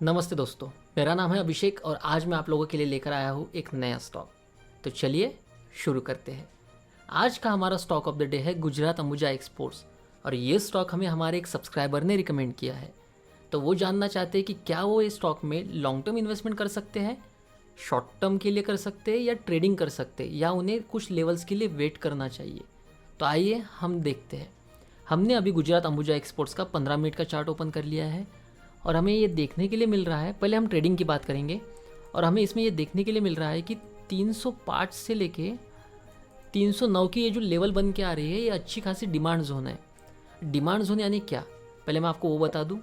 नमस्ते दोस्तों, मेरा नाम है अभिषेक और आज मैं आप लोगों के लिए लेकर आया हूँ एक नया स्टॉक। तो चलिए शुरू करते हैं। आज का हमारा स्टॉक ऑफ द डे है गुजरात अंबुजा एक्सपोर्ट्स और ये स्टॉक हमें हमारे एक सब्सक्राइबर ने रिकमेंड किया है। तो वो जानना चाहते हैं कि क्या वो इस स्टॉक में लॉन्ग टर्म इन्वेस्टमेंट कर सकते हैं, शॉर्ट टर्म के लिए कर सकते हैं या ट्रेडिंग कर सकते हैं या उन्हें कुछ लेवल्स के लिए वेट करना चाहिए। तो आइए हम देखते हैं। हमने अभी गुजरात अंबुजा एक्सपोर्ट्स का 15 मिनट का चार्ट ओपन कर लिया है और हमें ये देखने के लिए मिल रहा है, पहले हम ट्रेडिंग की बात करेंगे और हमें इसमें ये देखने के लिए मिल रहा है कि 305 से लेके 309 की ये जो लेवल बन के आ रही है ये अच्छी खासी डिमांड जोन है। डिमांड जोन यानी क्या, पहले मैं आपको वो बता दूं।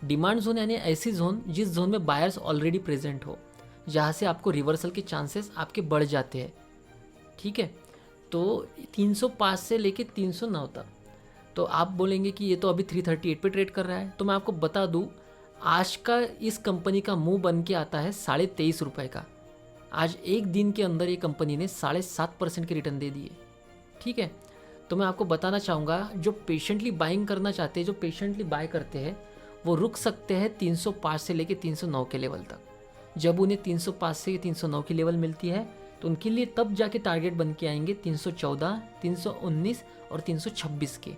डिमांड जोन यानी ऐसी जोन जिस जोन में बायर्स ऑलरेडी प्रेजेंट हो, जहाँ से आपको रिवर्सल के चांसेस आपके बढ़ जाते हैं। ठीक है, तो 305 से लेके 309 तक। तो आप बोलेंगे कि ये तो अभी 338 पे ट्रेड कर रहा है, तो मैं आपको बता दूं आज का इस कंपनी का मुंह बन के आता है 23.5 रुपये का। आज एक दिन के अंदर ये कंपनी ने 7.5% के रिटर्न दे दिए। ठीक है, तो मैं आपको बताना चाहूँगा जो पेशेंटली बाइंग करना चाहते हैं, जो पेशेंटली बाय करते हैं, वो रुक सकते हैं 305 से लेके 309 के लेवल तक। जब उन्हें 305 से 309 की लेवल मिलती है तो उनके लिए तब जाके टारगेट बन के आएंगे 314, 319 और 326 के।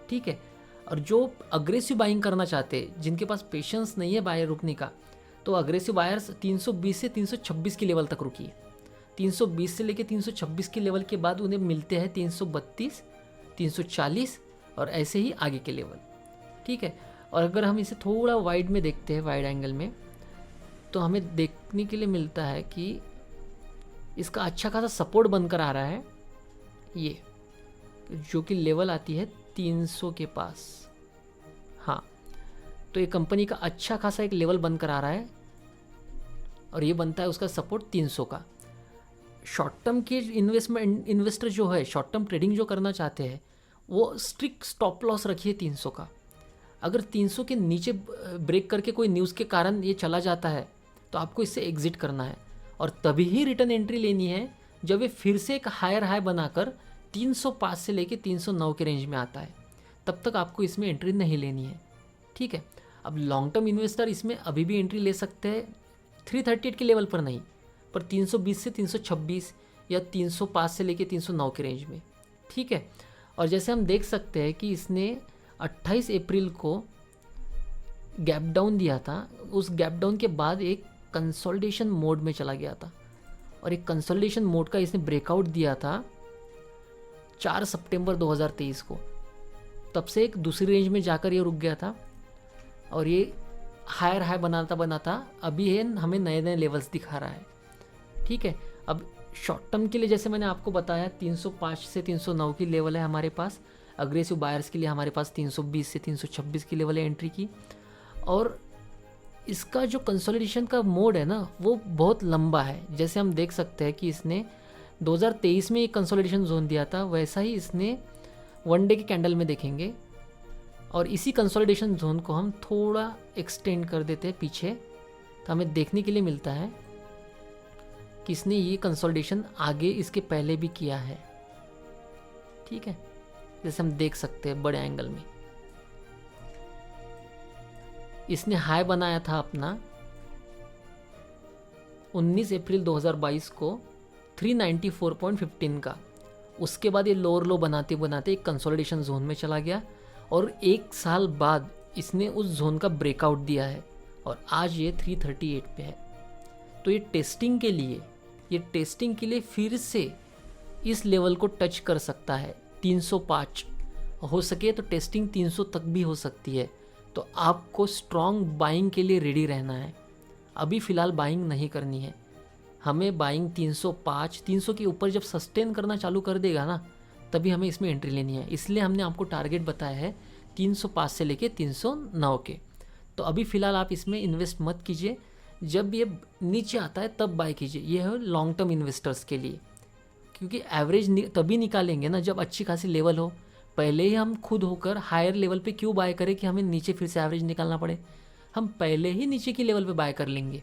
ठीक है, और जो अग्रेसिव बाइंग करना चाहते हैं, जिनके पास पेशेंस नहीं है बायर रुकने का, तो अग्रेसिव बायर्स 320 से 326 की लेवल तक रुकी है। 320 से लेकर 326 की लेवल के बाद उन्हें मिलते हैं 332, 340 और ऐसे ही आगे के लेवल। ठीक है, और अगर हम इसे थोड़ा वाइड में देखते हैं, वाइड एंगल में, तो हमें देखने के लिए मिलता है कि इसका अच्छा खासा सपोर्ट बनकर आ रहा है, ये जो कि लेवल आती है 300 के पास। हाँ, तो ये कंपनी का अच्छा खासा एक लेवल बनकर आ रहा है और ये बनता है उसका सपोर्ट 300 का। शॉर्ट टर्म के इन्वेस्टर जो है, शॉर्ट टर्म ट्रेडिंग जो करना चाहते हैं, वो स्ट्रिक्ट स्टॉप लॉस रखिए 300 का। अगर 300 के नीचे ब्रेक करके कोई न्यूज़ के कारण ये चला जाता है तो आपको इससे एग्जिट करना है और तभी ही रिटर्न एंट्री लेनी है जब ये फिर से एक हायर हाई बनाकर 305 से लेके 309 के रेंज में आता है। तब तक आपको इसमें एंट्री नहीं लेनी है। ठीक है, अब लॉन्ग टर्म इन्वेस्टर इसमें अभी भी एंट्री ले सकते हैं 338 के लेवल पर नहीं, पर 320 से 326 या 305 से लेके 309 के रेंज में। ठीक है, और जैसे हम देख सकते हैं कि इसने 28 अप्रैल को गैप डाउन दिया था, उस गैप डाउन के बाद एक कंसोलिडेशन मोड में चला गया था और एक कंसोलिडेशन मोड का इसने ब्रेकआउट दिया था 4 सितंबर 2023 को। तब से एक दूसरी रेंज में जाकर ये रुक गया था और ये हायर हाई बनाता बनाता अभी है हमें नए नए लेवल्स दिखा रहा है। ठीक है, अब शॉर्ट टर्म के लिए जैसे मैंने आपको बताया 305 से 309 की लेवल है हमारे पास। अग्रेसिव बायर्स के लिए हमारे पास 320 से 326 की लेवल है एंट्री की। और इसका जो कंसोलिडेशन का मोड है ना, वो बहुत लंबा है। जैसे हम देख सकते हैं कि इसने 2023 में एक कंसोलिडेशन जोन दिया था, वैसा ही इसने वन डे के कैंडल में देखेंगे। और इसी कंसोलिडेशन जोन को हम थोड़ा एक्सटेंड कर देते हैं पीछे, तो हमें देखने के लिए मिलता है कि इसने ये कंसोलिडेशन आगे इसके पहले भी किया है। ठीक है, जैसे हम देख सकते हैं बड़े एंगल में इसने हाई बनाया था अपना 19 अप्रैल 2022 को 394.15 का। उसके बाद ये लोअर लो बनाते बनाते एक कंसोलिडेशन जोन में चला गया और एक साल बाद इसने उस जोन का ब्रेकआउट दिया है और आज ये 338 पे है। तो ये टेस्टिंग के लिए फिर से इस लेवल को टच कर सकता है 305। हो सके तो टेस्टिंग 300 तक भी हो सकती है। तो आपको स्ट्रॉन्ग बाइंग के लिए रेडी रहना है। अभी फ़िलहाल बाइंग नहीं करनी है हमें। बाइंग 305, 300 के ऊपर जब सस्टेन करना चालू कर देगा ना, तभी हमें इसमें एंट्री लेनी है। इसलिए हमने आपको टारगेट बताया है 305 से लेके 309 के। तो अभी फ़िलहाल आप इसमें इन्वेस्ट मत कीजिए, जब ये नीचे आता है तब बाय कीजिए। ये है लॉन्ग टर्म इन्वेस्टर्स के लिए, क्योंकि एवरेज तभी निकालेंगे ना जब अच्छी खासी लेवल हो। पहले ही हम खुद होकर हायर लेवल पे क्यों बाय करें कि हमें नीचे फिर से एवरेज निकालना पड़े। हम पहले ही नीचे की लेवल पे बाय कर लेंगे।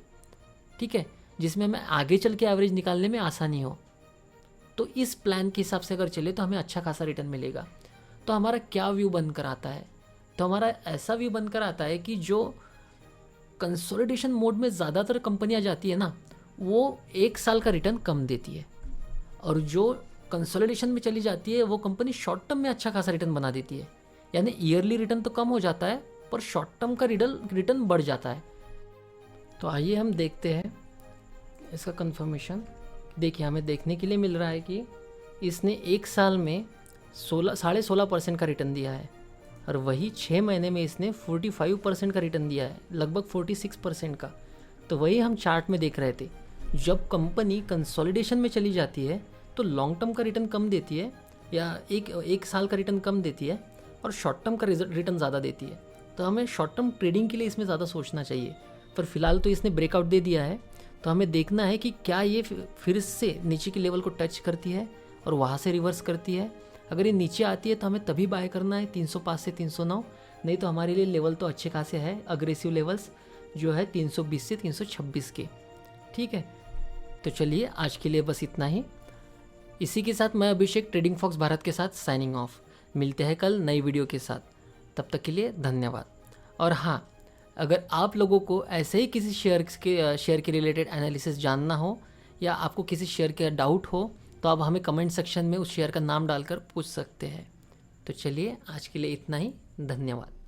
ठीक है, जिसमें हमें आगे चल के एवरेज निकालने में आसानी हो। तो इस प्लान के हिसाब से अगर चले तो हमें अच्छा खासा रिटर्न मिलेगा। तो हमारा क्या व्यू बनकर आता है, तो हमारा ऐसा व्यू बनकर आता है कि जो कंसोलिडेशन मोड में ज़्यादातर कंपनियां जाती है ना, वो 1 साल का रिटर्न कम देती है, और जो कंसोलिडेशन में चली जाती है वो कंपनी शॉर्ट टर्म में अच्छा खासा रिटर्न बना देती है। यानी ईयरली रिटर्न तो कम हो जाता है, पर शॉर्ट टर्म का रिटर्न बढ़ जाता है। तो आइए हम देखते हैं इसका कंफर्मेशन। देखिए, हमें देखने के लिए मिल रहा है कि इसने 1 साल में 16.5% का रिटर्न दिया है, और वही 6 महीने में इसने 45% का रिटर्न दिया है, लगभग 46% का। तो वही हम चार्ट में देख रहे थे, जब कंपनी कंसोलिडेशन में चली जाती है तो लॉन्ग टर्म का रिटर्न कम देती है, या एक साल का रिटर्न कम देती है, और शॉर्ट टर्म का रिटर्न ज़्यादा देती है। तो हमें शॉर्ट टर्म ट्रेडिंग के लिए इसमें ज़्यादा सोचना चाहिए। पर फिलहाल तो इसने ब्रेकआउट दे दिया है, तो हमें देखना है कि क्या ये फिर से नीचे के लेवल को टच करती है और वहाँ से रिवर्स करती है। अगर ये नीचे आती है तो हमें तभी बाय करना है 305 से 309, नहीं तो हमारे लिए लेवल तो अच्छे खासे है, अग्रेसिव लेवल्स जो है 320 से 326 के। ठीक है, तो चलिए आज के लिए बस इतना ही। इसी के साथ मैं अभिषेक ट्रेडिंग फॉक्स भारत के साथ साइनिंग ऑफ। मिलते हैं कल नई वीडियो के साथ, तब तक के लिए धन्यवाद। और हाँ, अगर आप लोगों को ऐसे ही किसी शेयर के रिलेटेड एनालिसिस जानना हो, या आपको किसी शेयर का डाउट हो, तो आप हमें कमेंट सेक्शन में उस शेयर का नाम डालकर पूछ सकते हैं। तो चलिए आज के लिए इतना ही, धन्यवाद।